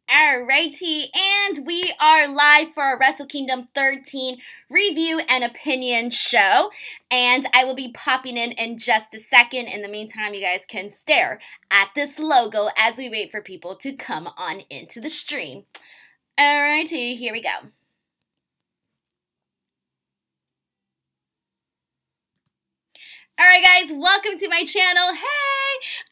Alrighty, and we are live for our Wrestle Kingdom 13 review and opinion show, and I will be popping in just a second. In the meantime, you guys can stare at this logo as we wait for people to come on into the stream. Alrighty, here we go. Alright guys, welcome to my channel. Hey!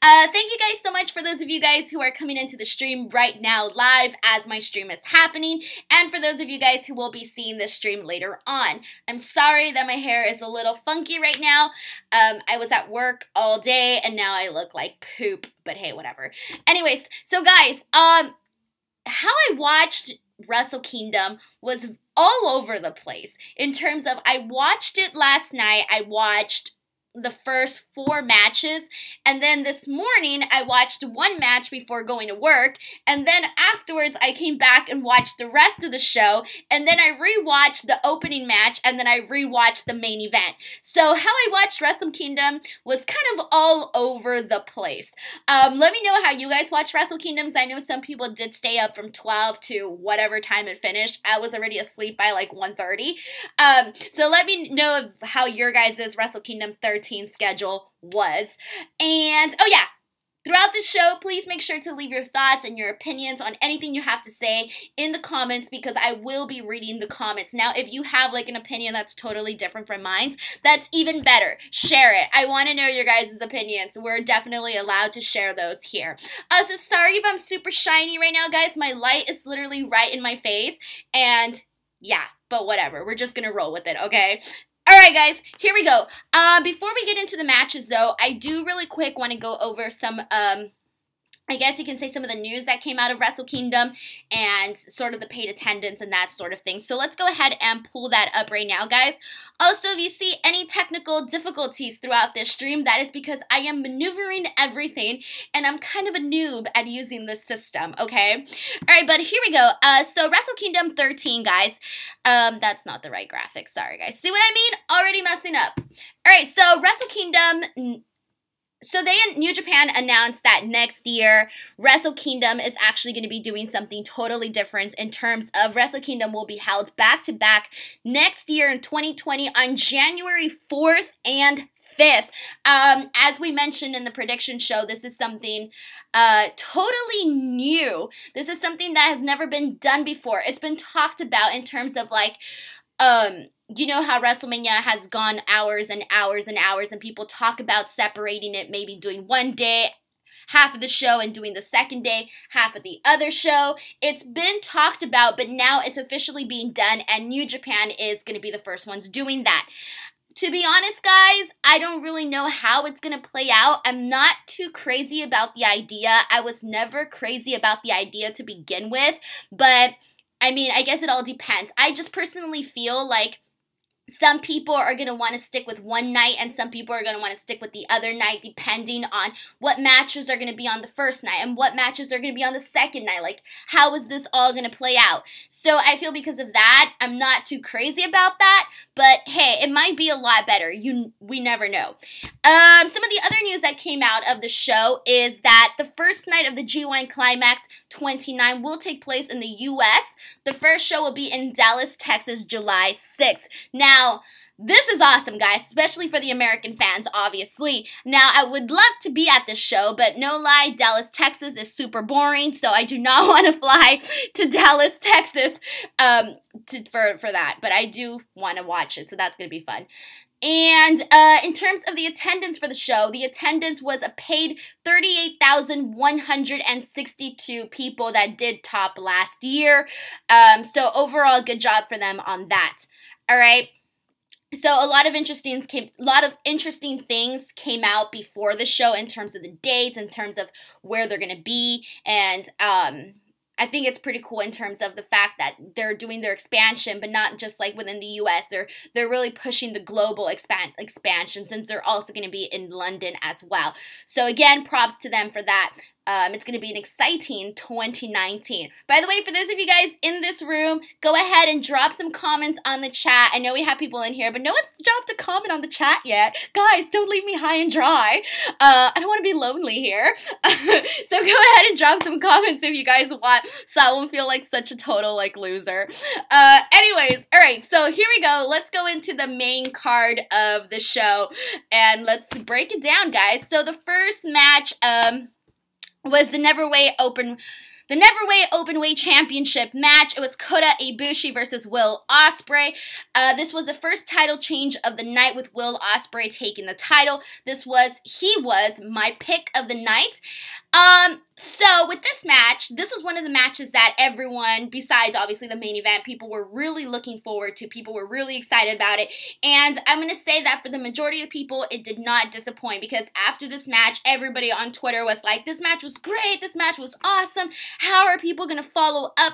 Thank you guys so much for those of you guys who are coming into the stream right now live as my stream is happening, and for those of you guys who will be seeing this stream later on. I'm sorry that my hair is a little funky right now. I was at work all day and now I look like poop, but hey, whatever. Anyways, so guys, how I watched Wrestle Kingdom was all over the place in terms of I watched it last night. I watched the first 4 matches, and then this morning I watched one match before going to work, and then afterwards I came back and watched the rest of the show, and then I rewatched the opening match, and then I rewatched the main event. So how I watched Wrestle Kingdom was kind of all over the place. Let me know how you guys watch Wrestle Kingdoms. I know some people did stay up from 12 to whatever time it finished. I was already asleep by like 1:30. So let me know how your guys' Wrestle Kingdom 13 schedule was. And oh yeah, throughout the show, please make sure to leave your thoughts and your opinions on anything you have to say in the comments, because I will be reading the comments. Now, if you have like an opinion that's totally different from mine, that's even better. Share it. I want to know your guys' opinions. We're definitely allowed to share those here. So sorry if I'm super shiny right now, guys. My light is literally right in my face, and yeah, but whatever. We're just gonna roll with it, okay? Alright guys, here we go. Before we get into the matches though, I do really quick want to go over some, I guess you can say some of the news that came out of Wrestle Kingdom and sort of the paid attendance and that sort of thing. So let's go ahead and pull that up right now, guys. Also, if you see any technical difficulties throughout this stream, that is because I am maneuvering everything and I'm kind of a noob at using this system, okay? Alright, but here we go. So Wrestle Kingdom 13, guys. That's not the right graphic. Sorry, guys. See what I mean? Already messing up. Alright, so Wrestle Kingdom... So they in New Japan announced that next year, Wrestle Kingdom is actually going to be doing something totally different in terms of Wrestle Kingdom will be held back-to-back next year in 2020 on January 4th and 5th. As we mentioned in the prediction show, this is something totally new. This is something that has never been done before. It's been talked about in terms of like, you know how WrestleMania has gone hours and hours and hours, and people talk about separating it, maybe doing one day, half of the show, and doing the second day, half of the other show. It's been talked about, but now it's officially being done, and New Japan is going to be the first ones doing that. To be honest, guys, I don't really know how it's going to play out. I'm not too crazy about the idea. I was never crazy about the idea to begin with, but I mean, I guess it all depends. I just personally feel like some people are going to want to stick with one night and some people are going to want to stick with the other night, depending on what matches are going to be on the first night and what matches are going to be on the second night. Like, how is this all going to play out? So I feel because of that, I'm not too crazy about that. But hey, it might be a lot better. We never know. Some of the other news that came out of the show is that the first night of the G1 Climax 29 will take place in the U.S. The first show will be in Dallas, Texas, July 6th. Now, this is awesome, guys, especially for the American fans, obviously. Now, I would love to be at this show, but no lie, Dallas, Texas is super boring, so I do not want to fly to Dallas, Texas for that. But I do want to watch it, so that's going to be fun. And in terms of the attendance for the show, the attendance was a paid 38,162 people that did top last year. So overall, good job for them on that. All right. So a lot of interesting things came out before the show in terms of the dates, in terms of where they're going to be, and I think it's pretty cool in terms of the fact that they're doing their expansion, but not just like within the U.S. They're really pushing the global expansion, since they're also going to be in London as well. So again, props to them for that. It's going to be an exciting 2019. By the way, for those of you guys in this room, go ahead and drop some comments on the chat. I know we have people in here, but no one's dropped a comment on the chat yet. Guys, don't leave me high and dry. I don't want to be lonely here. So go ahead and drop some comments if you guys want, so I won't feel like such a total like loser. Anyways, all right, so here we go. Let's go into the main card of the show, and let's break it down, guys. So the first match, was the Neverweight Openweight Championship match. It was Kota Ibushi versus Will Ospreay. This was the first title change of the night, with Will Ospreay taking the title. He was my pick of the night. So with this match, this was one of the matches that everyone, besides obviously the main event, people were really looking forward to. People were really excited about it. And I'm going to say that for the majority of people, it did not disappoint, because after this match, everybody on Twitter was like, this match was great. This match was awesome. How are people going to follow up?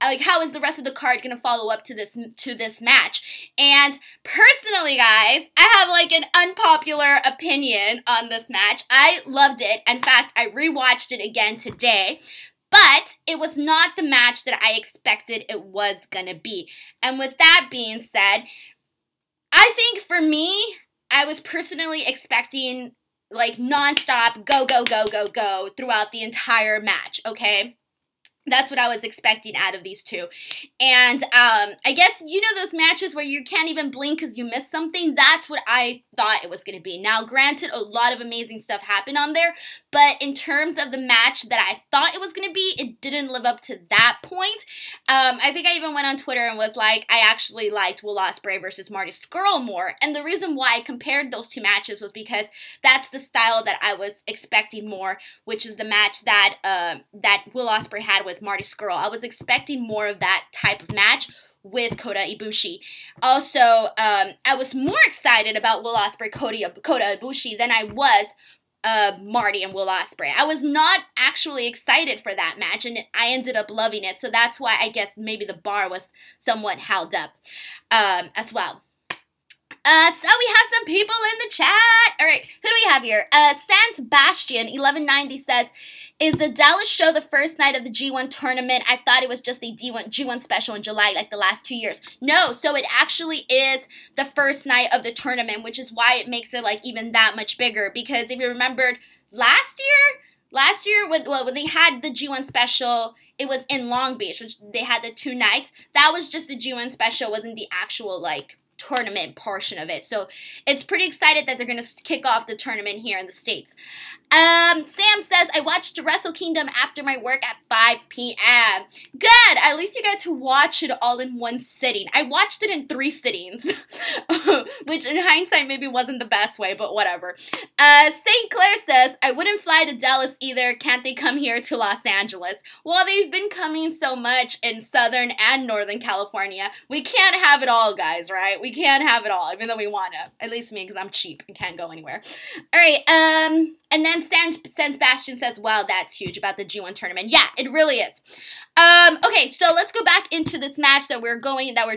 Like, how is the rest of the card going to follow up to this match? And personally, guys, I have like an unpopular opinion on this match. I loved it. In fact, I rewatched it again today. But it was not the match that I expected it was going to be. And with that being said, I think for me, I was personally expecting like nonstop go, go, go, go, go throughout the entire match, okay? That's what I was expecting out of these two. And I guess, you know those matches where you can't even blink because you missed something? That's what I thought it was going to be. Now, granted, a lot of amazing stuff happened on there, but in terms of the match that I thought it was going to be, it didn't live up to that point. I think I even went on Twitter and was like, I actually liked Will Ospreay versus Marty Scurll more. And the reason why I compared those two matches was because that's the style that I was expecting more, which is the match that that Will Ospreay had with Marty Scurll. I was expecting more of that type of match with Kota Ibushi. Also, I was more excited about Will Ospreay Kota Ibushi than I was Marty and Will Ospreay. I was not actually excited for that match, and I ended up loving it. So that's why I guess maybe the bar was somewhat held up as well. So we have some people in the chat. All right, who do we have here? Sans Bastion 1190 says, is the Dallas show the first night of the G1 tournament? I thought it was just a G1 special in July, like the last 2 years. No, so it actually is the first night of the tournament, which is why it makes it like even that much bigger. Because if you remembered last year when they had the G1 special, it was in Long Beach, which they had the 2 nights. That was just the G1 special, wasn't the actual like tournament portion of it. So it's pretty excited that they're going to kick off the tournament here in the States. Sam says, I watched Wrestle Kingdom after my work at 5 p.m. Good! At least you got to watch it all in one sitting. I watched it in 3 sittings, which in hindsight maybe wasn't the best way, but whatever. St. Clair says, I wouldn't fly to Dallas either. Can't they come here to Los Angeles? Well, they've been coming so much in Southern and Northern California. We can't have it all, guys, right? We can't have it all, even though we want to. At least me, because I'm cheap and can't go anywhere. All right, and then Sans Bastion says, wow, that's huge about the G1 tournament. Yeah, it really is. Okay, so let's go back into this match that we're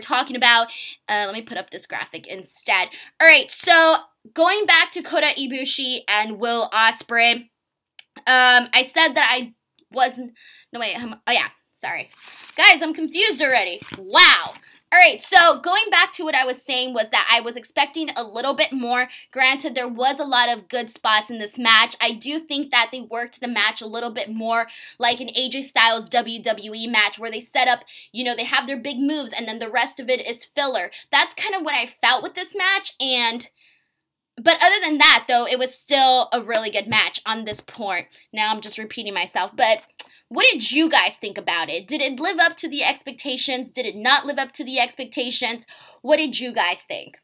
talking about. Let me put up this graphic instead. All right, so going back to Kota Ibushi and Will Ospreay, I said that I wasn't, no wait, oh yeah, sorry. Guys, I'm confused already. Wow. Alright, so going back to what I was saying was that I was expecting a little bit more. Granted, there was a lot of good spots in this match. I do think that they worked the match a little bit more like an AJ Styles WWE match where they set up, you know, they have their big moves and then the rest of it is filler. That's kind of what I felt with this match, but other than that, though, it was still a really good match on this point. Now I'm just repeating myself, but what did you guys think about it? Did it live up to the expectations? Did it not live up to the expectations? What did you guys think?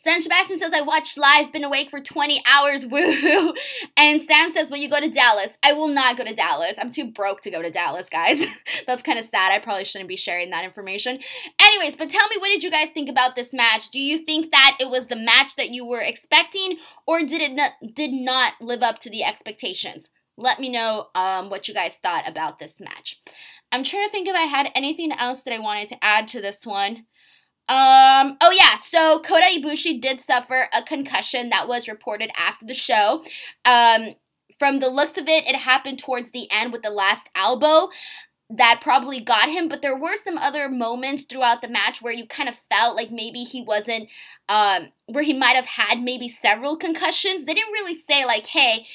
San Sebastian says, I watched live, been awake for 20 hours, woohoo. And Sam says, will you go to Dallas? I will not go to Dallas. I'm too broke to go to Dallas, guys. That's kind of sad. I probably shouldn't be sharing that information. Anyways, but tell me, what did you guys think about this match? Do you think that it was the match that you were expecting, or did not live up to the expectations? Let me know what you guys thought about this match. I'm trying to think if I had anything else that I wanted to add to this one. Oh yeah, so Kota Ibushi did suffer a concussion that was reported after the show. From the looks of it, it happened towards the end with the last elbow that probably got him, but there were some other moments throughout the match where you kind of felt like maybe he wasn't, where he might have had maybe several concussions. They didn't really say like, hey,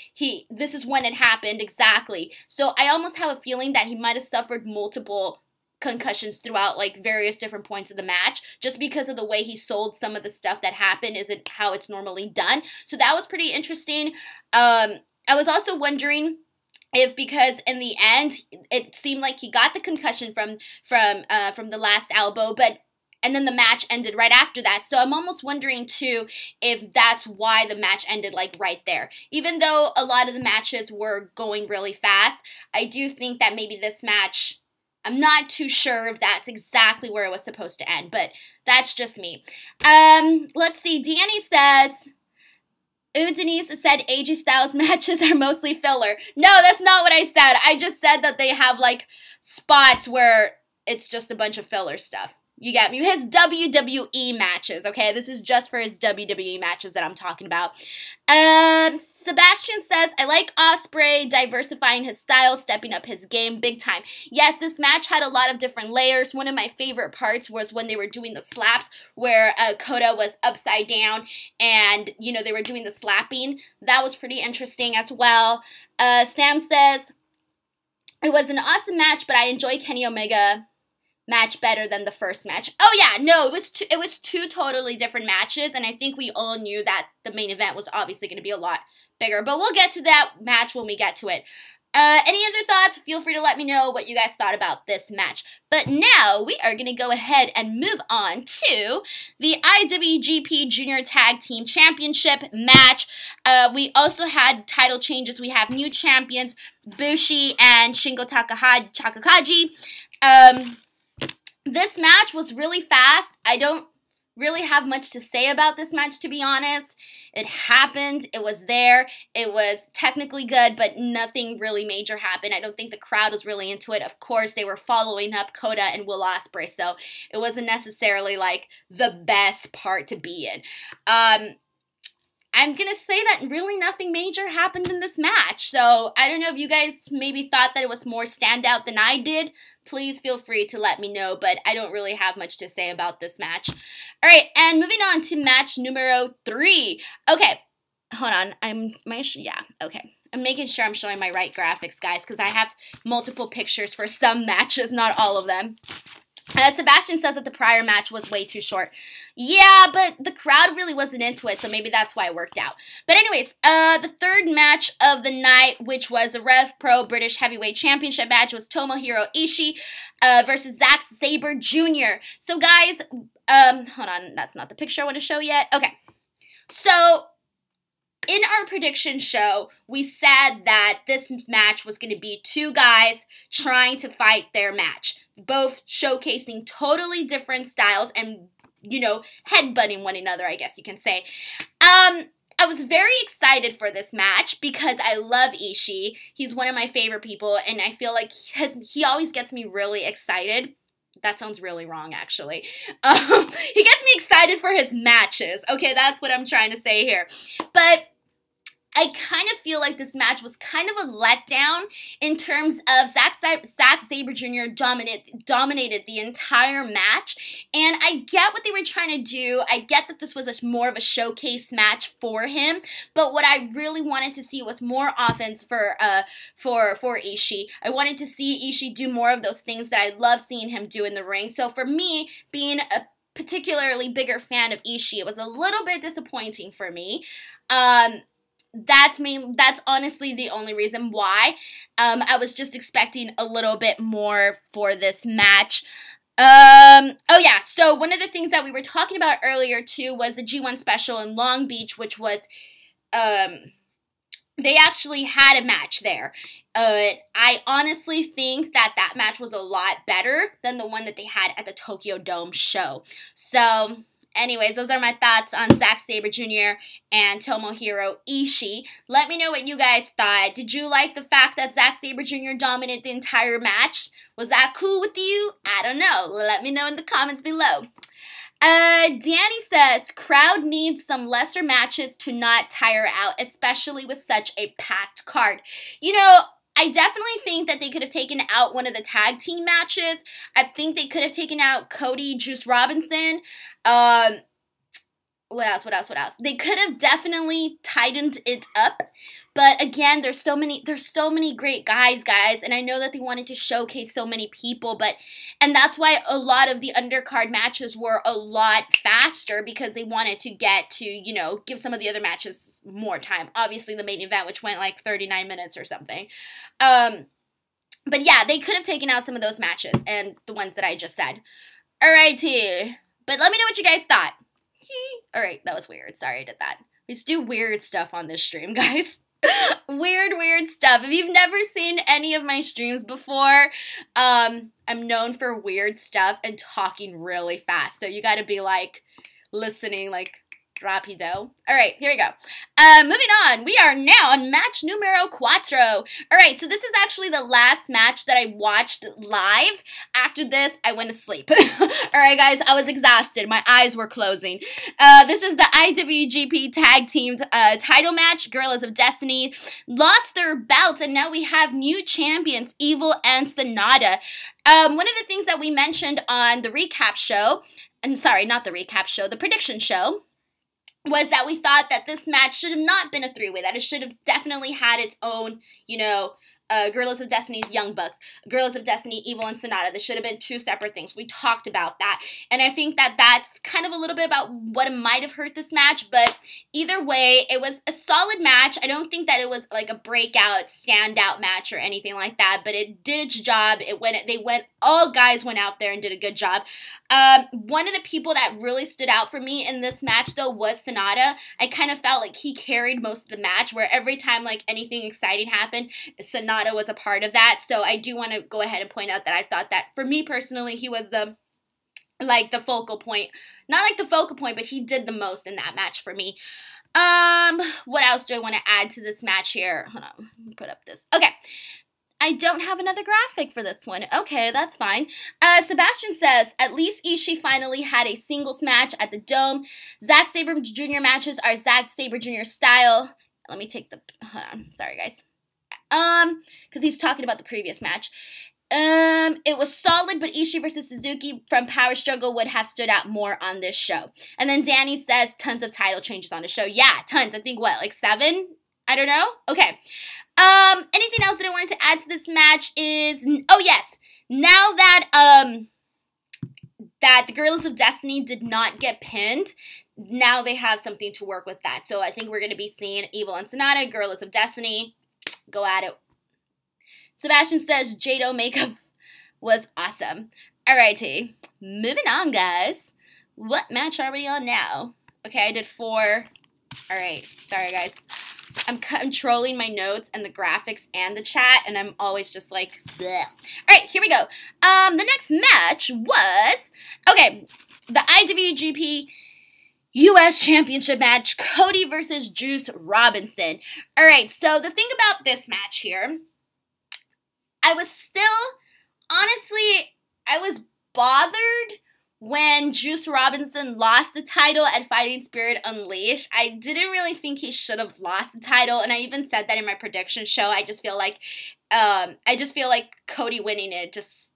this is when it happened exactly. So I almost have a feeling that he might have suffered multiple concussions throughout like various different points of the match, just because of the way he sold some of the stuff that happened isn't how it's normally done. So that was pretty interesting. I was also wondering if, because in the end it seemed like he got the concussion from the last elbow, and then the match ended right after that. So I'm almost wondering too if that's why the match ended like right there. Even though a lot of the matches were going really fast, I do think that maybe this match, I'm not too sure if that's exactly where it was supposed to end, but that's just me. Let's see. Danny says, Denise said AJ Styles matches are mostly filler. No, that's not what I said. I just said that they have like spots where it's just a bunch of filler stuff. You get me? His WWE matches, okay? This is just for his WWE matches that I'm talking about. Sebastian says, I like Ospreay diversifying his style, stepping up his game big time. Yes, this match had a lot of different layers. One of my favorite parts was when they were doing the slaps where Kota was upside down and, you know, they were doing the slapping. That was pretty interesting as well. Sam says, it was an awesome match, but I enjoy Kenny Omega match better than the first match. Oh yeah, no, it was two totally different matches, and I think we all knew that the main event was obviously going to be a lot bigger, but we'll get to that match when we get to it. Any other thoughts? Feel free to let me know what you guys thought about this match. But now we are going to go ahead and move on to the IWGP Junior Tag Team Championship match. We also had title changes. We have new champions, Bushi and Shingo Takagi. This match was really fast. I don't really have much to say about this match, to be honest. It happened. It was there. It was technically good, but nothing really major happened. I don't think the crowd was really into it. Of course, they were following up Kota and Will Ospreay, so it wasn't necessarily like the best part to be in. I'm going to say that really nothing major happened in this match. So I don't know if you guys maybe thought that it was more standout than I did. Please feel free to let me know, but I don't really have much to say about this match. All right, and moving on to match numero 3. Okay, hold on. Okay. I'm making sure I'm showing my right graphics, guys, because I have multiple pictures for some matches, not all of them. Sebastian says that the prior match was way too short. Yeah, but the crowd really wasn't into it, so maybe that's why it worked out. But anyways, the third match of the night, which was the Rev Pro British Heavyweight Championship match, was Tomohiro Ishii versus Zack Sabre Jr. So guys, hold on, that's not the picture I want to show yet. Okay, so in our prediction show, we said that this match was going to be two guys trying to fight their match, both showcasing totally different styles and, you know, headbutting one another, I guess you can say. I was very excited for this match because I love Ishii. He's one of my favorite people, and I feel like he always gets me really excited. That sounds really wrong, actually. He gets me excited for his matches. Okay, that's what I'm trying to say here. But I kind of feel like this match was kind of a letdown in terms of Zack Sabre Jr. dominated the entire match, and I get what they were trying to do. I get that this was more of a showcase match for him, but what I really wanted to see was more offense for Ishii. I wanted to see Ishii do more of those things that I love seeing him do in the ring. So for me, being a particularly bigger fan of Ishii, it was a little bit disappointing for me. That's honestly the only reason why. I was just expecting a little bit more for this match. Oh yeah, so one of the things that we were talking about earlier too was the G1 special in Long Beach, which was, they actually had a match there. I honestly think that match was a lot better than the one that they had at the Tokyo Dome show. So anyways, those are my thoughts on Zack Sabre Jr. and Tomohiro Ishii. Let me know what you guys thought. Did you like the fact that Zack Sabre Jr. dominated the entire match? Was that cool with you? I don't know. Let me know in the comments below. Danny says, crowd needs some lesser matches to not tire out, especially with such a packed card. You know, I definitely think that they could have taken out one of the tag team matches. I think they could have taken out Cody, Juice Robinson. What else? They could have definitely tightened it up. But again, there's so many great guys, and I know that they wanted to showcase so many people, and that's why a lot of the undercard matches were a lot faster, because they wanted to get to, you know, give some of the other matches more time. Obviously, the main event, which went like 39 minutes or something. But yeah, they could have taken out some of those matches and the ones that I just said. Alrighty. But let me know what you guys thought. Alright, that was weird. Sorry I did that. We just do weird stuff on this stream, guys. Weird stuff. If you've never seen any of my streams before, I'm known for weird stuff and talking really fast. So you gotta be like listening like rapido. Alright, here we go. Moving on. We are now on match numero cuatro. Alright, so this is actually the last match that I watched live. After this, I went to sleep. Alright, guys, I was exhausted. My eyes were closing. This is the IWGP Tag Team title match. Guerrillas of Destiny lost their belts, and now we have new champions, Evil and Sonata. One of the things that we mentioned on the recap show, and sorry, not the recap show, the prediction show, was that we thought that this match should have not been a three-way, that it should have definitely had its own, you know, Guerrillas of Destiny's Young Bucks, Guerrillas of Destiny, Evil and Sonata. This should have been two separate things. We talked about that, and I think that that's kind of a little bit about what might have hurt this match, but either way, it was a solid match. I don't think that it was like a breakout, standout match or anything like that, but it did its job. All guys went out there and did a good job. One of the people that really stood out for me in this match, though, was Sonata. I kind of felt like he carried most of the match, where every time like anything exciting happened, Sonata was a part of that. So I do want to go ahead and point out that I thought that, for me personally, he was the focal point. Not like the focal point, but he did the most in that match for me. What else do I want to add to this match here? Hold on, let me put up this. Okay. I don't have another graphic for this one. Okay, that's fine. Sebastian says, at least Ishii finally had a singles match at the Dome. Zack Sabre Jr. matches are Zack Sabre Jr. style. Let me take the, hold on, sorry guys. Because he's talking about the previous match. It was solid, but Ishii versus Suzuki from Power Struggle would have stood out more on this show. And then Danny says, tons of title changes on the show. Yeah, tons. I think, what, like 7? I don't know. Okay. Anything else that I wanted to add to this match is, oh yes, now that, that the Guerrillas of Destiny did not get pinned, now they have something to work with that. So I think we're going to be seeing Evil and Sonata, Guerrillas of Destiny, go at it. Sebastian says Jado makeup was awesome. Alrighty, moving on, guys. What match are we on now? Okay, I did 4. Alright, sorry guys. I'm controlling my notes and the graphics and the chat, and I'm always just like, bleh. Alright, here we go. The next match was, okay, the IWGP US Championship match, Cody versus Juice Robinson. Alright, so the thing about this match here, I was bothered when Juice Robinson lost the title at Fighting Spirit Unleashed. I didn't really think he should have lost the title, and I even said that in my prediction show. I just feel like Cody winning it just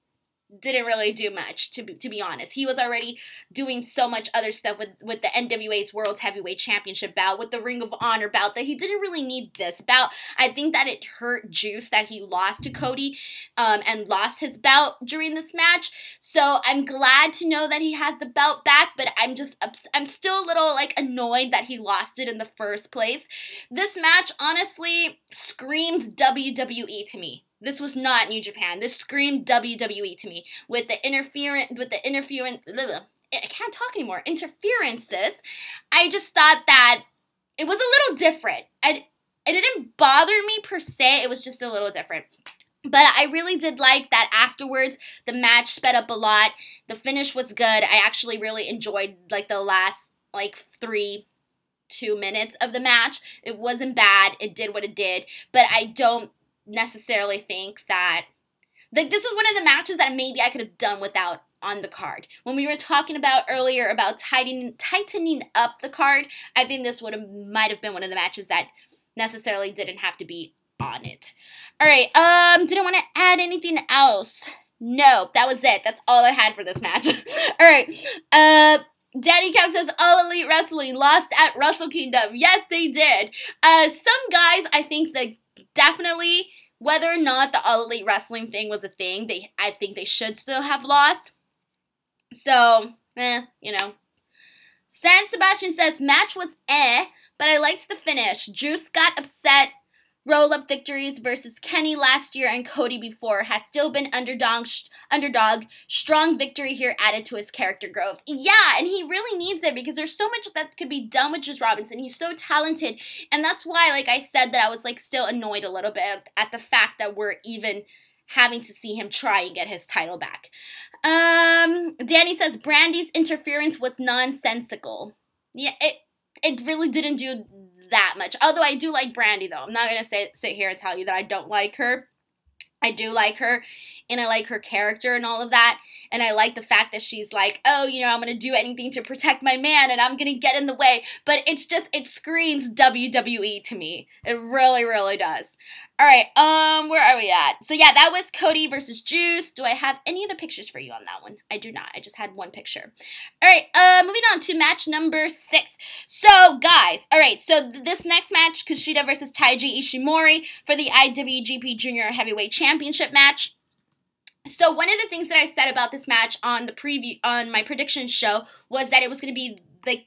didn't really do much, to be honest. He was already doing so much other stuff with the NWA's World Heavyweight Championship bout, with the Ring of Honor bout, that he didn't really need this bout. I think that it hurt Juice that he lost to Cody and lost his bout during this match. So I'm glad to know that he has the belt back, but I'm still a little like annoyed that he lost it in the first place. This match honestly screamed WWE to me. This was not New Japan. This screamed WWE to me. With the interference, I can't talk anymore. Interferences. I just thought that it was a little different. It didn't bother me per se. It was just a little different. But I really did like that afterwards, the match sped up a lot. The finish was good. I actually really enjoyed like the last like 2 minutes of the match. It wasn't bad. It did what it did. But I don't necessarily think that, like, this was one of the matches that maybe I could have done without on the card. When we were talking about earlier about tightening up the card, I think this might have been one of the matches that necessarily didn't have to be on it. Alright, didn't want to add anything else. No, that was it. That's all I had for this match. Alright, Danny Cap says, All Elite Wrestling lost at Wrestle Kingdom. Yes, they did. Some guys, I think that definitely, whether or not the All Elite Wrestling thing was a thing, I think they should still have lost. So, you know. San Sebastian says, match was but I liked the finish. Juice got upset. Roll-up victories versus Kenny last year and Cody before has still been underdog. Strong victory here added to his character growth. Yeah, and he really needs it because there's so much that could be done with Juice Robinson. He's so talented, and that's why, like I said, that I was like still annoyed a little bit at the fact that we're even having to see him try and get his title back. Danny says Brandy's interference was nonsensical. Yeah, it really didn't do that much. Although I do like Brandy, though. I'm not going to sit here and tell you that I don't like her. I do like her, and I like her character and all of that, and I like the fact that she's like, oh, you know, I'm going to do anything to protect my man, and I'm going to get in the way, but it's just, it screams WWE to me. It really, really does. Alright, where are we at? So yeah, that was Cody versus Juice. Do I have any other pictures for you on that one? I do not. I just had one picture. Alright, moving on to match number 6. So, guys, alright, so this next match, Kushida versus Taiji Ishimori for the IWGP Junior Heavyweight Championship match. So, one of the things that I said about this match on my prediction show was that it was going to be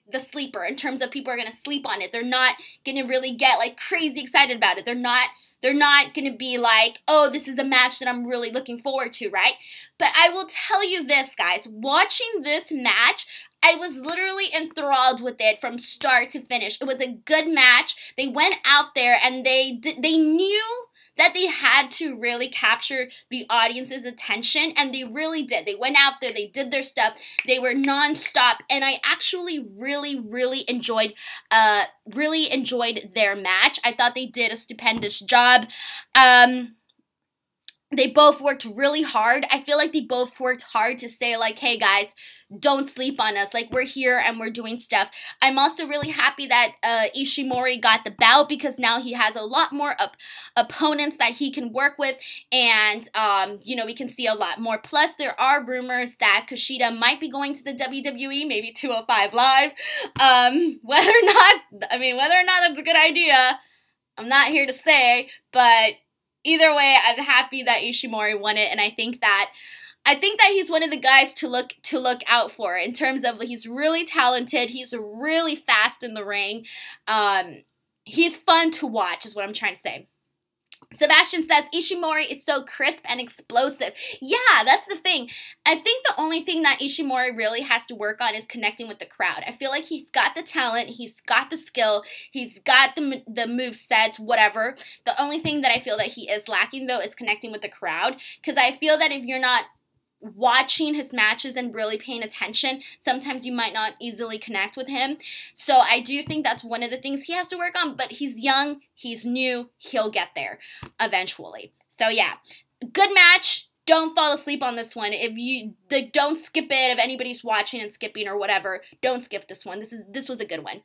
the sleeper in terms of people are going to sleep on it. They're not going to really get, like, crazy excited about it. They're not going to be like, oh, this is a match that I'm really looking forward to, right? But I will tell you this, guys. Watching this match, I was literally enthralled with it from start to finish. It was a good match. They went out there and they knew that they had to really capture the audience's attention, and they really did. They went out there, they did their stuff, they were non-stop, and I actually really enjoyed their match. I thought they did a stupendous job. They both worked really hard. I feel like they both worked hard to say, like, hey, guys, don't sleep on us. Like, we're here and we're doing stuff. I'm also really happy that Ishimori got the belt because now he has a lot more opponents that he can work with. And, you know, we can see a lot more. Plus, there are rumors that Kushida might be going to the WWE, maybe 205 Live. Whether or not that's a good idea, I'm not here to say, but either way, I'm happy that Ishimori won it, and I think that he's one of the guys to look out for in terms of he's really talented, he's really fast in the ring, he's fun to watch is what I'm trying to say. Sebastian says, Ishimori is so crisp and explosive. Yeah, that's the thing. I think the only thing that Ishimori really has to work on is connecting with the crowd. I feel like he's got the talent, he's got the skill, he's got the moveset, whatever. The only thing that I feel that he is lacking, though, is connecting with the crowd. Because I feel that if you're not watching his matches and really paying attention, sometimes you might not easily connect with him. So I do think that's one of the things he has to work on, but he's young, he's new, he'll get there eventually. So yeah, good match. Don't fall asleep on this one. Don't skip it. If anybody's watching and skipping or whatever, don't skip this one. This was a good one.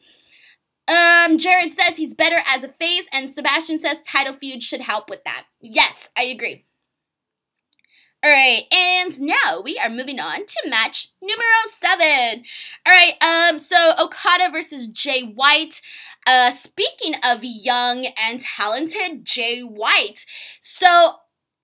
Jared says he's better as a face, and Sebastian says title feud should help with that. Yes, I agree. Alright, and now we are moving on to match numero 7. Alright, so Okada versus Jay White. Speaking of young and talented, Jay White. So,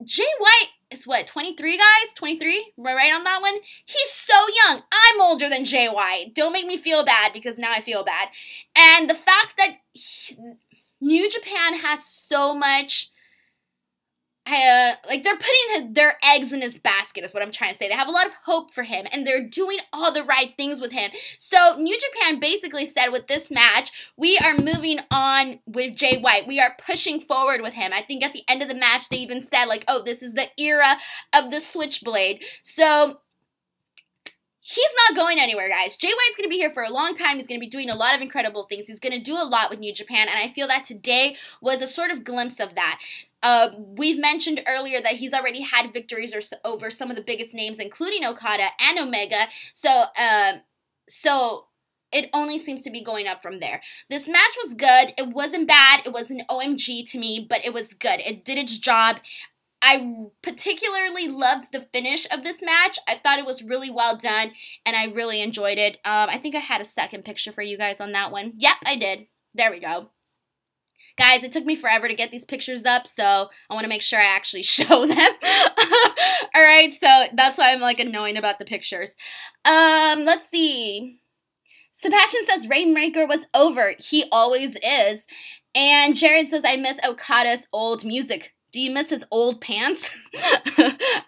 Jay White is what, 23, guys? 23? Am I right on that one? He's so young. I'm older than Jay White. Don't make me feel bad because now I feel bad. And the fact that New Japan has so much, like, they're putting their eggs in his basket is what I'm trying to say. They have a lot of hope for him, and they're doing all the right things with him. So New Japan basically said with this match, we are moving on with Jay White. We are pushing forward with him. I think at the end of the match, they even said, like, oh, this is the era of the Switchblade. So he's not going anywhere, guys. Jay White's going to be here for a long time. He's going to be doing a lot of incredible things. He's going to do a lot with New Japan, and I feel that today was a sort of glimpse of that. We've mentioned earlier that he's already had victories over some of the biggest names, including Okada and Omega. So it only seems to be going up from there. This match was good. It wasn't bad. It wasn't OMG to me, but it was good. It did its job. I particularly loved the finish of this match. I thought it was really well done, and I really enjoyed it. I think I had a second picture for you guys on that one. Yep, I did. There we go. Guys, it took me forever to get these pictures up, so I want to make sure I actually show them. Alright, so that's why I'm, like, annoying about the pictures. Let's see. Sebastian says Rainmaker was over. He always is. And Jared says, I miss Okada's old music. Do you miss his old pants?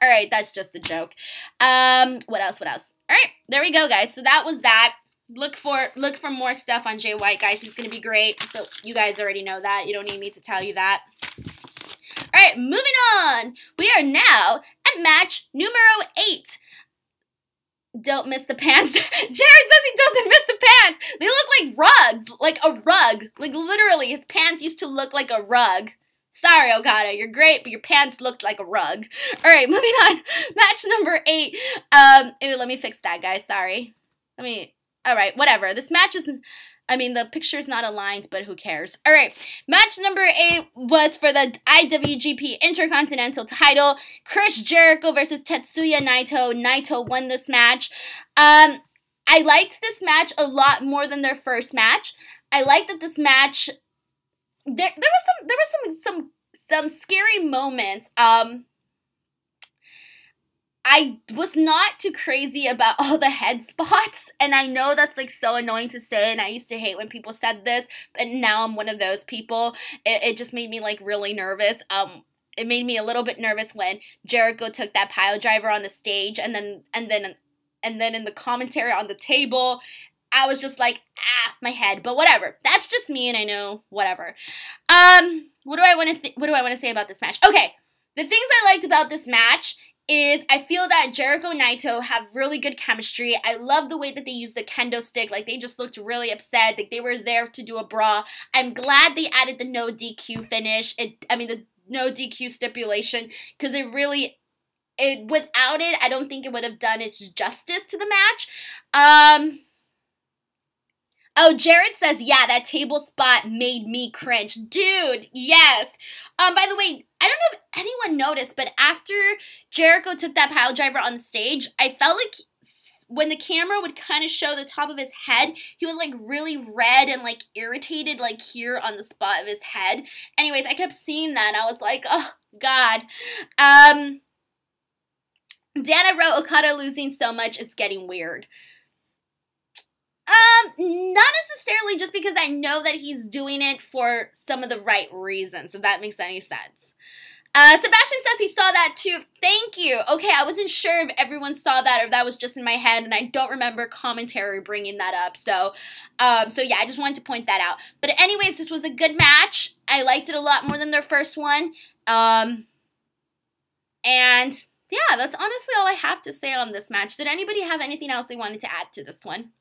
Alright, that's just a joke. What else? Alright, there we go, guys. So that was that. Look for more stuff on Jay White, guys. He's going to be great. So you guys already know that. You don't need me to tell you that. Alright, moving on. We are now at match numero 8. Don't miss the pants. Jared says he doesn't miss the pants. They look like rugs. Like a rug. Like literally, his pants used to look like a rug. Sorry, Okada, you're great, but your pants looked like a rug. Alright, moving on. Match number 8. Let me fix that, guys. Sorry. Alright, whatever. This match is, the picture's not aligned, but who cares? Alright, match number 8 was for the IWGP Intercontinental title. Chris Jericho versus Tetsuya Naito. Naito won this match. I liked this match a lot more than their first match. I liked that this match... There was some scary moments. I was not too crazy about all the head spots, and I know that's like so annoying to say, and I used to hate when people said this, but now I'm one of those people. It just made me like really nervous. It made me a little bit nervous when Jericho took that pile driver on the stage, and then in the commentary on the table, I was just like, my head. But whatever. That's just me, and I know whatever. What do I want to say about this match? Okay, the things I liked about this match is I feel that Jericho and Naito have really good chemistry. I love the way that they used the kendo stick. Like, they just looked really upset. Like, they were there to do a brawl. I'm glad they added the no DQ finish. The no DQ stipulation, because without it, I don't think it would have done its justice to the match. Oh, Jared says, yeah, that table spot made me cringe. Dude, yes. By the way, I don't know if anyone noticed, but after Jericho took that pile driver on the stage, I felt like when the camera would kind of show the top of his head, he was like really red and like irritated like here on the spot of his head. Anyways, I kept seeing that and I was like, oh, God. Dana wrote, Okada losing so much is getting weird. Not necessarily, just because I know that he's doing it for some of the right reasons, if that makes any sense. Sebastian says he saw that too. Thank you. Okay, I wasn't sure if everyone saw that or if that was just in my head, and I don't remember commentary bringing that up. So yeah, I just wanted to point that out. But anyways, this was a good match. I liked it a lot more than their first one. And yeah, that's honestly all I have to say on this match. Did anybody have anything else they wanted to add to this one?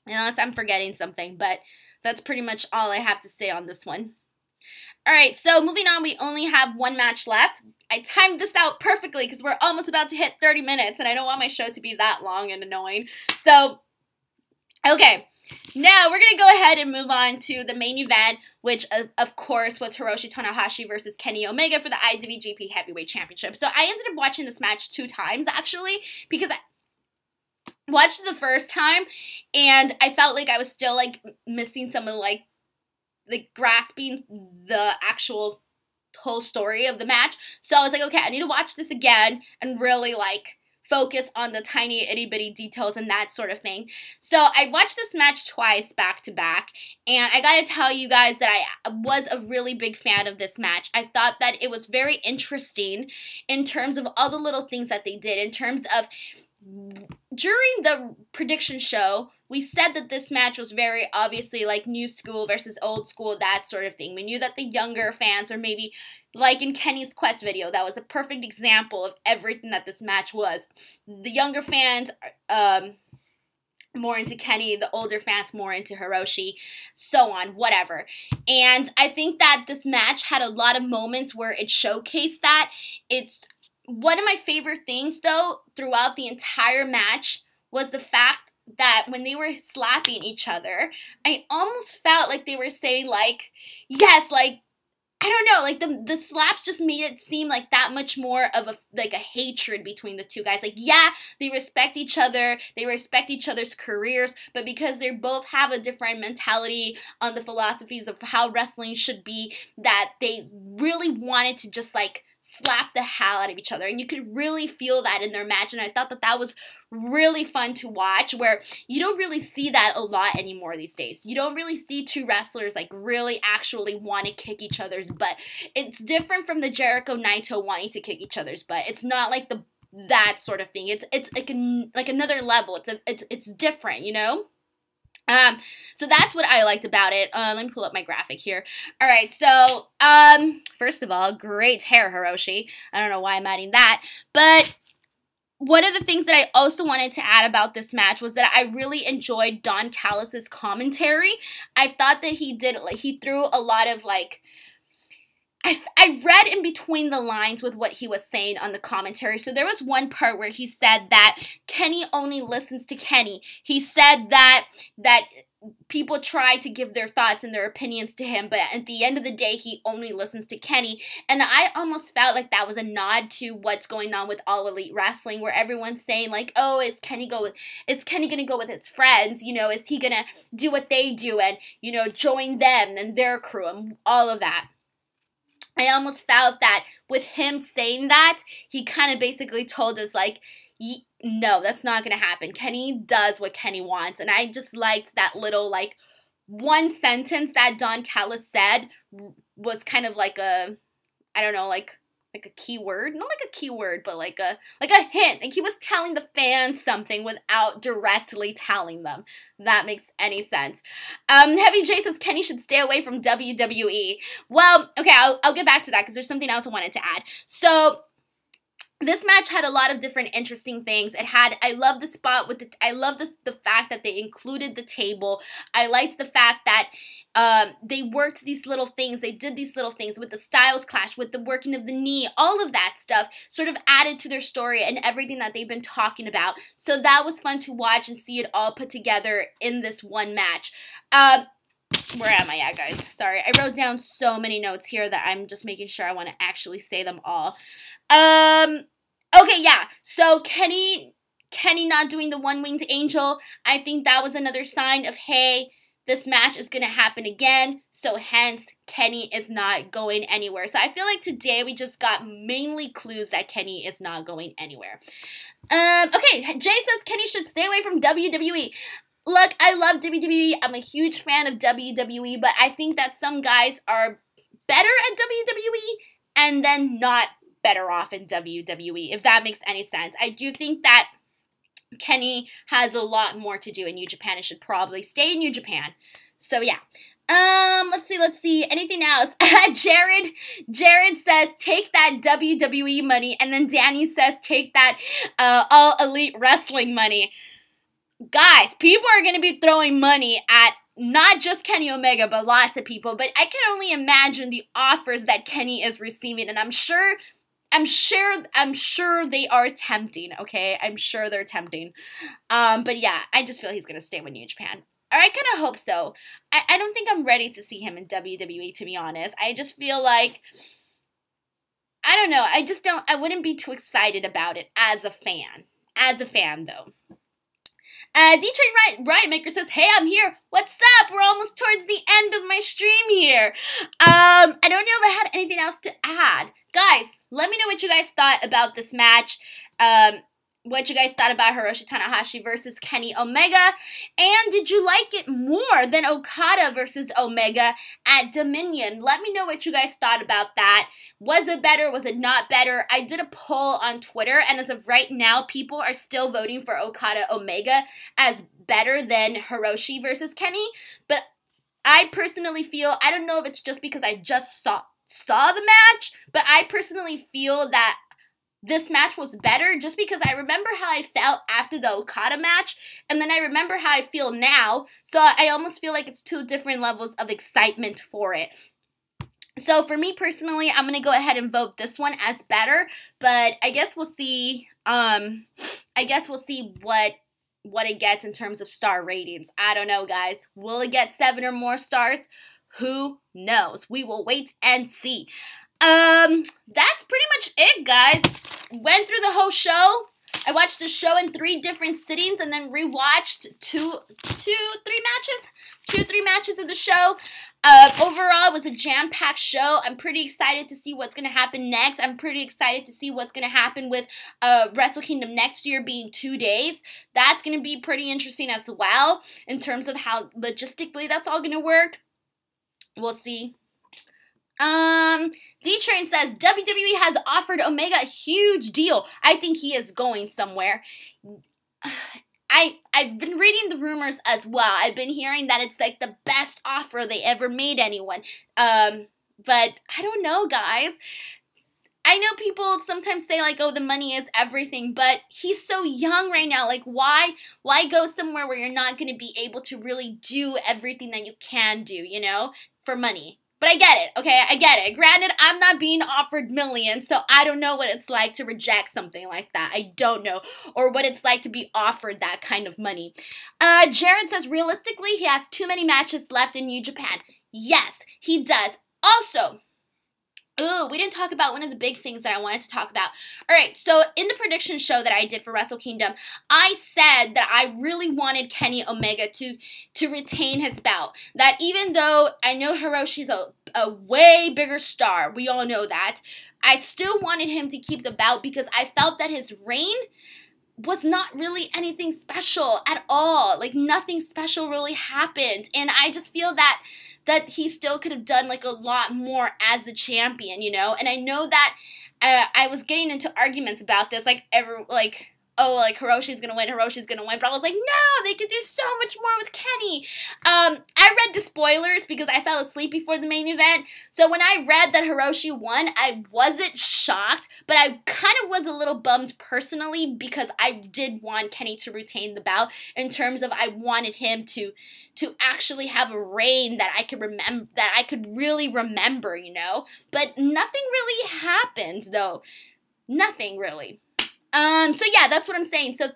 Unless I'm forgetting something, but that's pretty much all I have to say on this one. Alright, so moving on, we only have one match left. I timed this out perfectly because we're almost about to hit 30 minutes, and I don't want my show to be that long and annoying. So, okay, now we're going to go ahead and move on to the main event, which, of course, was Hiroshi Tanahashi versus Kenny Omega for the IWGP Heavyweight Championship. So I ended up watching this match 2 times, actually, because I watched it the first time, and I felt like I was still, like, missing some of, like grasping the actual whole story of the match. So I was like, okay, I need to watch this again and really, like, focus on the tiny itty-bitty details and that sort of thing. So I watched this match twice back-to-back, and I gotta tell you guys that I was a really big fan of this match. I thought that it was very interesting in terms of all the little things that they did, in terms of during the prediction show, we said that this match was very obviously like new school versus old school, that sort of thing. We knew that the younger fans, or maybe like in Kenny's Quest video, that was a perfect example of everything that this match was. The younger fans more into Kenny, the older fans more into Hiroshi, so on, whatever. And I think that this match had a lot of moments where it showcased that. It's one of my favorite things, though, throughout the entire match was the fact that when they were slapping each other, I almost felt like they were saying, like, yes, like, I don't know, like, the slaps just made it seem like that much more of a hatred between the two guys. Like, yeah, they respect each other, they respect each other's careers, but because they both have a different mentality on the philosophies of how wrestling should be, that they really wanted to just, like, slap the hell out of each other, and you could really feel that in their match, and I thought that that was really fun to watch, where you don't really see that a lot anymore these days. You don't really see two wrestlers, like, really actually want to kick each other's butt. It's different from the Jericho Naito wanting to kick each other's butt. It's not like that sort of thing. It's like another level. It's different, you know? So that's what I liked about it. Let me pull up my graphic here. Alright, so, first of all, great hair, Hiroshi. I don't know why I'm adding that, but one of the things that I also wanted to add about this match was that I really enjoyed Don Callis' commentary. I thought that he threw a lot of, like, I read in between the lines with what he was saying on the commentary. So there was one part where he said that Kenny only listens to Kenny. He said that people try to give their thoughts and their opinions to him, but at the end of the day, he only listens to Kenny. And I almost felt like that was a nod to what's going on with All Elite Wrestling, where everyone's saying, like, oh, is Kenny gonna go with his friends? You know, is he gonna do what they do and, you know, join them and their crew and all of that? I almost felt that with him saying that, he kind of basically told us, like, no, that's not going to happen. Kenny does what Kenny wants. And I just liked that little, like, one sentence that Don Callis said was kind of like a, I don't know, like a keyword. Not like a keyword, but like a hint. Like, he was telling the fans something without directly telling them. That makes any sense. Heavy J says Kenny should stay away from WWE. Well, okay, I'll get back to that because there's something else I wanted to add. So, this match had a lot of different interesting things. I love the spot with I love the fact that they included the table. I liked the fact that they worked these little things. They did these little things with the Styles Clash, with the working of the knee, all of that stuff sort of added to their story and everything that they've been talking about. So that was fun to watch and see it all put together in this one match. Where am I at, guys? Sorry, I wrote down so many notes here that I'm just making sure I want to actually say them all. Okay, yeah, so Kenny not doing the one-winged angel, I think that was another sign of, hey, this match is going to happen again, so hence, Kenny is not going anywhere. So I feel like today we just got mainly clues that Kenny is not going anywhere. Okay, Jay says Kenny should stay away from WWE. Look, I love WWE, I'm a huge fan of WWE, but I think that some guys are better at WWE and then not better off in WWE, if that makes any sense. I do think that Kenny has a lot more to do in New Japan and should probably stay in New Japan. So yeah. Let's see. Anything else? Jared says, take that WWE money, and then Danny says, take that All Elite Wrestling money. Guys, people are going to be throwing money at not just Kenny Omega, but lots of people. But I can only imagine the offers that Kenny is receiving, and I'm sure they are tempting, okay? I'm sure they're tempting. But yeah, I just feel he's going to stay with New Japan. Or I kind of hope so. I don't think I'm ready to see him in WWE, to be honest. I just feel like, I don't know, I wouldn't be too excited about it as a fan. As a fan, though. D-Train Riot Maker says, hey, I'm here. What's up? We're almost towards the end of my stream here. I don't know if I had anything else to add. Guys, let me know what you guys thought about this match. What you guys thought about Hiroshi Tanahashi versus Kenny Omega. And did you like it more than Okada versus Omega at Dominion? Let me know what you guys thought about that. Was it better? Was it not better? I did a poll on Twitter, and as of right now, people are still voting for Okada Omega as better than Hiroshi versus Kenny. But I personally feel, I don't know if it's just because I just saw the match, but I personally feel that this match was better just because I remember how I felt after the Okada match, and then I remember how I feel now, so I almost feel like it's two different levels of excitement for it. So for me personally, I'm going to go ahead and vote this one as better, but I guess we'll see, what it gets in terms of star ratings. I don't know, guys. Will it get 7 or more stars? Who knows? We will wait and see. That's pretty much it, guys. Went through the whole show. I watched the show in 3 different sittings and then rewatched 3 matches of the show. Overall, it was a jam-packed show. I'm pretty excited to see what's going to happen next. I'm pretty excited to see what's going to happen with Wrestle Kingdom next year being 2 days. That's going to be pretty interesting as well in terms of how logistically that's all going to work. We'll see. D-Train says, WWE has offered Omega a huge deal. I think he is going somewhere. I've been reading the rumors as well. I've been hearing that it's like the best offer they ever made anyone. But I don't know, guys. I know people sometimes say like, oh, the money is everything, but he's so young right now. Like, why go somewhere where you're not going to be able to really do everything that you can do, you know, for money? But I get it, okay? I get it. Granted, I'm not being offered millions, so I don't know what it's like to reject something like that. I don't know. Or what it's like to be offered that kind of money. Jared says, realistically, he has too many matches left in New Japan. Yes, he does. Also, ooh, we didn't talk about one of the big things that I wanted to talk about. All right, so in the prediction show that I did for Wrestle Kingdom, I said that I really wanted Kenny Omega to retain his belt. That even though I know Hiroshi's a way bigger star, we all know that, I still wanted him to keep the belt because I felt that his reign was not really anything special at all. Like, nothing special really happened. And I just feel that he still could have done, like, a lot more as the champion, you know? And I know that I was getting into arguments about this, Hiroshi's gonna win, but I was like, no, they could do so much more with Kenny. I read the spoilers because I fell asleep before the main event, so when I read that Hiroshi won, I wasn't shocked, but I kind of was a little bummed personally because I did want Kenny to retain the belt in terms of I wanted him to actually have a reign that I could really remember, you know? But nothing really happened, though. Nothing really. So yeah, that's what I'm saying. So,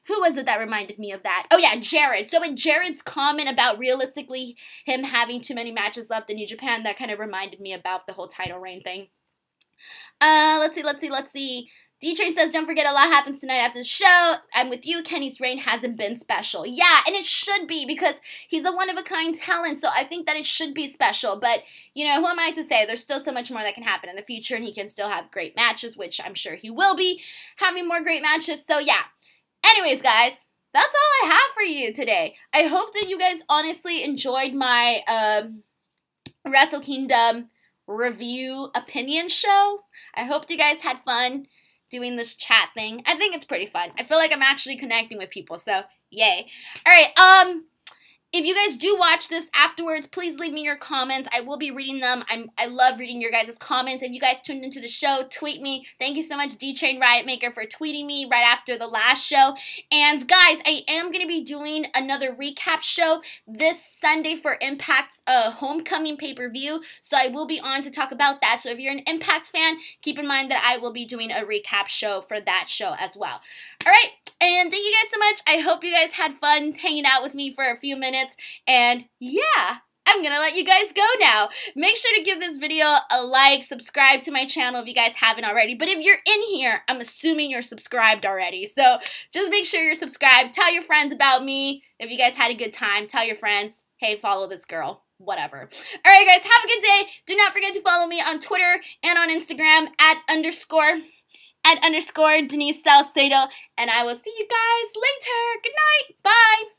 who was it that reminded me of that? Oh yeah, Jared. So with Jared's comment about realistically him having too many matches left in New Japan, that kind of reminded me about the whole title reign thing. Let's see. D-Train says, don't forget a lot happens tonight after the show. I'm with you. Kenny's reign hasn't been special. Yeah, and it should be because he's a one-of-a-kind talent, so I think that it should be special. But, you know, who am I to say? There's still so much more that can happen in the future, and he can still have great matches, which I'm sure he will be having more great matches. So, yeah. Anyways, guys, that's all I have for you today. I hope that you guys honestly enjoyed my Wrestle Kingdom review opinion show. I hope you guys had fun doing this chat thing. I think it's pretty fun. I feel like I'm actually connecting with people, so yay. Alright, if you guys do watch this afterwards, please leave me your comments. I will be reading them. I love reading your guys' comments. If you guys tuned into the show, tweet me. Thank you so much, D-Train Riot Maker, for tweeting me right after the last show. And guys, I am going to be doing another recap show this Sunday for Impact's Homecoming pay-per-view. So I will be on to talk about that. So if you're an Impact fan, keep in mind that I will be doing a recap show for that show as well. Alright, and thank you guys so much. I hope you guys had fun hanging out with me for a few minutes. And yeah, I'm gonna let you guys go now. Make sure to give this video a like, subscribe to my channel if you guys haven't already. But if you're in here, I'm assuming you're subscribed already. So just make sure you're subscribed. Tell your friends about me. If you guys had a good time, tell your friends, hey, follow this girl. Whatever. Alright guys, have a good day. Do not forget to follow me on Twitter and on Instagram at underscore Denise Salcedo. And I will see you guys later. Good night. Bye.